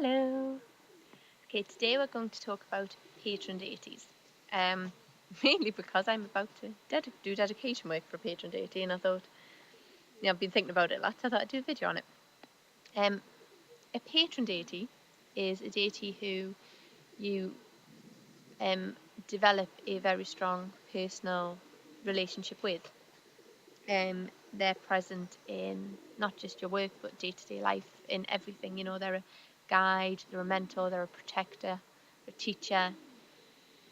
Hello. Okay, today we're going to talk about patron deities. Mainly because I'm about to do dedication work for patron deity, and I thought, I've been thinking about it lots. I thought I'd do a video on it. A patron deity is a deity who you develop a very strong personal relationship with. They're present in not just your work, but day-to-day life, in everything. They're a guide, they're a mentor, they're a protector, a teacher.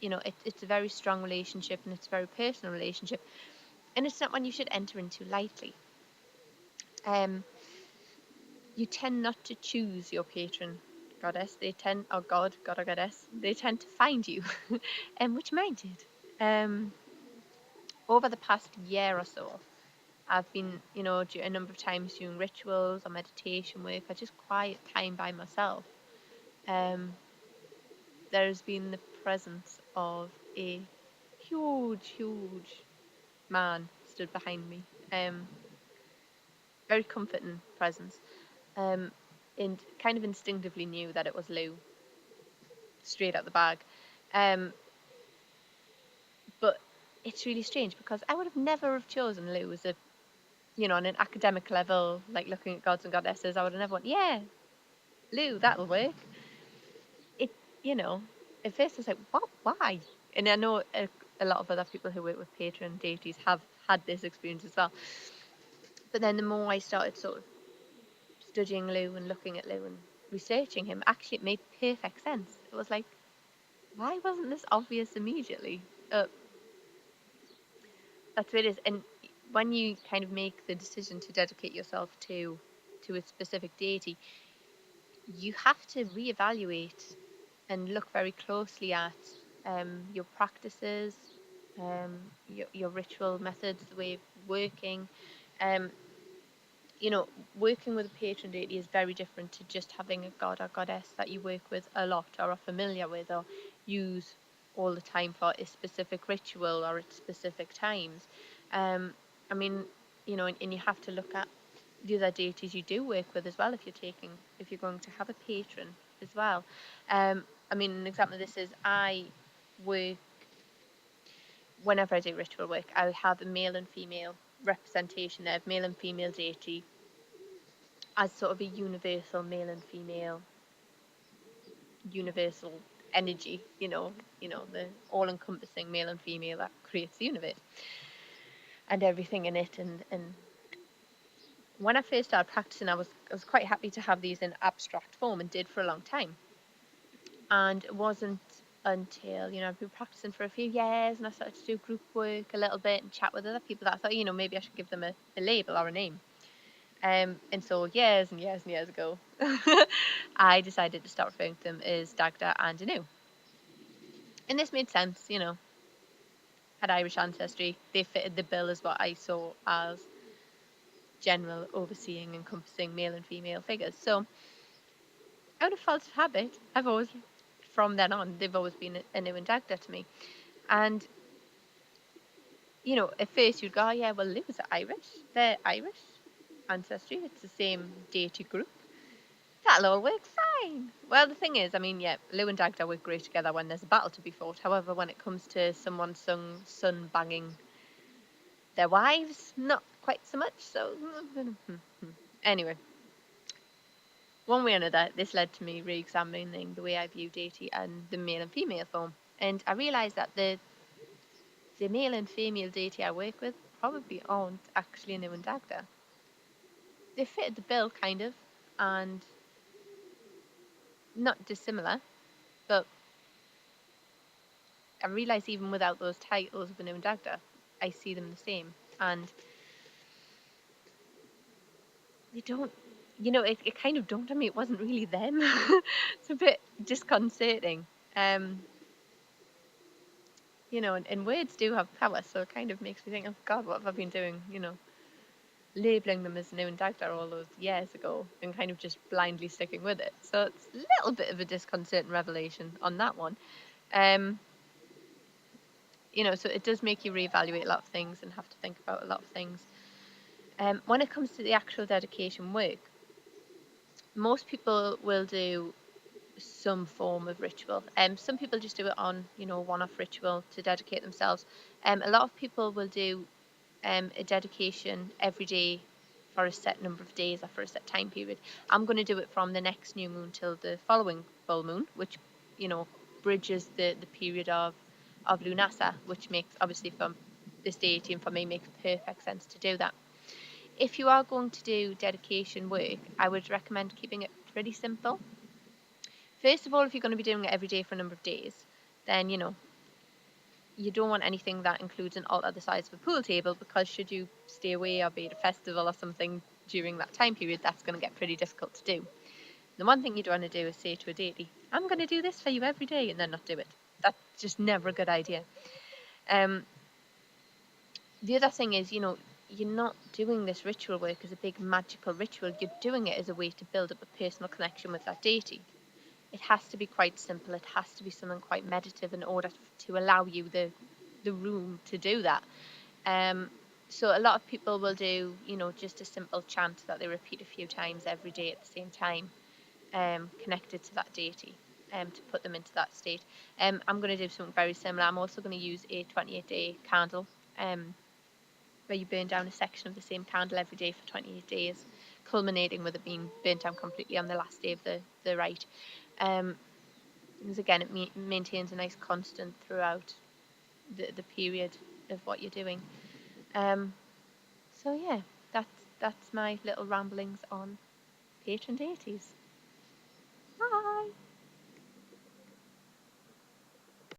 It's a very strong relationship, and it's a very personal relationship, and it's not one you should enter into lightly. You tend not to choose your patron goddess. They tend, or god or goddess, they tend to find you, and which mine did. Over the past year or so, I've been, a number of times doing rituals or meditation work or just quiet time by myself. There's been the presence of a huge man stood behind me. Very comforting presence. And kind of instinctively knew that it was Lou, straight out the bag. But it's really strange because I would have never have chosen Lou as on an academic level, like looking at gods and goddesses. I would have never went, yeah, Lou, that'll work. It, at first I was like, what, why? And I know a lot of other people who work with patron deities have had this experience as well. But then the more I started sort of studying Lou and looking at Lou and researching him, actually it made perfect sense. It was like, why wasn't this obvious immediately? That's what it is. And when you kind of make the decision to dedicate yourself to a specific deity, you have to reevaluate and look very closely at your practices, your ritual methods, the way of working. Um, Working with a patron deity is very different to just having a god or goddess that you work with a lot or are familiar with or use all the time for a specific ritual or at specific times. And you have to look at the other deities you do work with as well if you're going to have a patron as well. An example of this is I work, whenever I do ritual work, I have a male and female representation there of male and female deity as sort of a universal male and female, universal energy, the all-encompassing male and female that creates the universe and everything in it. And when I first started practicing, I was quite happy to have these in abstract form, and did for a long time. And it wasn't until, I've been practicing for a few years and I started to do group work a little bit and chat with other people that I thought, maybe I should give them a label or a name. And so years and years and years ago, I decided to start referring to them as Dagda and Anu. And this made sense, had Irish ancestry. They fitted the bill as what I saw as general, overseeing, encompassing male and female figures. So out of fault of habit, I've always, from then on, they've always been Anu and Dagda to me. And, at first you'd go, oh, yeah, well, Lou's Irish. They're Irish ancestry. It's the same deity group. That'll all work fine. Well, the thing is, Lou and Dagda work great together when there's a battle to be fought. However, when it comes to someone's son banging their wives, not quite so much. So, anyway, one way or another, this led to me re-examining the way I view deity and the male and female form. And I realised that the male and female deity I work with probably aren't actually Anu and Dagda. They fitted the bill, kind of, and not dissimilar, but I realise even without those titles of Anu and Dagda, I see them the same. And they don't, it kind of dawned on me it wasn't really them. It's a bit disconcerting. And words do have power, so it kind of makes me think, oh God, what have I been doing, labeling them as Anu and Dagda all those years ago and kind of just blindly sticking with it. So it's a little bit of a disconcerting revelation on that one. So it does make you reevaluate a lot of things and have to think about a lot of things. When it comes to the actual dedication work, most people will do some form of ritual. Some people just do it on, one-off ritual to dedicate themselves. A lot of people will do a dedication every day for a set number of days or for a set time period. I'm going to do it from the next new moon till the following full moon, which bridges the period of Lunasa, which makes, obviously, from this deity and for me, makes perfect sense to do that. If you are going to do dedication work, I would recommend keeping it pretty simple. First of all, if you're going to be doing it every day for a number of days, then you don't want anything that includes an altar the size of a pool table, because should you stay away or be at a festival or something during that time period, that's going to get pretty difficult to do. The one thing you don't want to do is say to a deity, I'm going to do this for you every day, and then not do it. That's just never a good idea. The other thing is, you're not doing this ritual work as a big magical ritual. You're doing it as a way to build up a personal connection with that deity. It has to be quite simple. It has to be something quite meditative in order to allow you the room to do that. So a lot of people will do, just a simple chant that they repeat a few times every day at the same time, connected to that deity, to put them into that state. I'm going to do something very similar. I'm also going to use a 28-day candle, where you burn down a section of the same candle every day for 28 days, culminating with it being burnt down completely on the last day of the rite. Because again, it maintains a nice constant throughout the period of what you're doing. So yeah, that's my little ramblings on patron deities.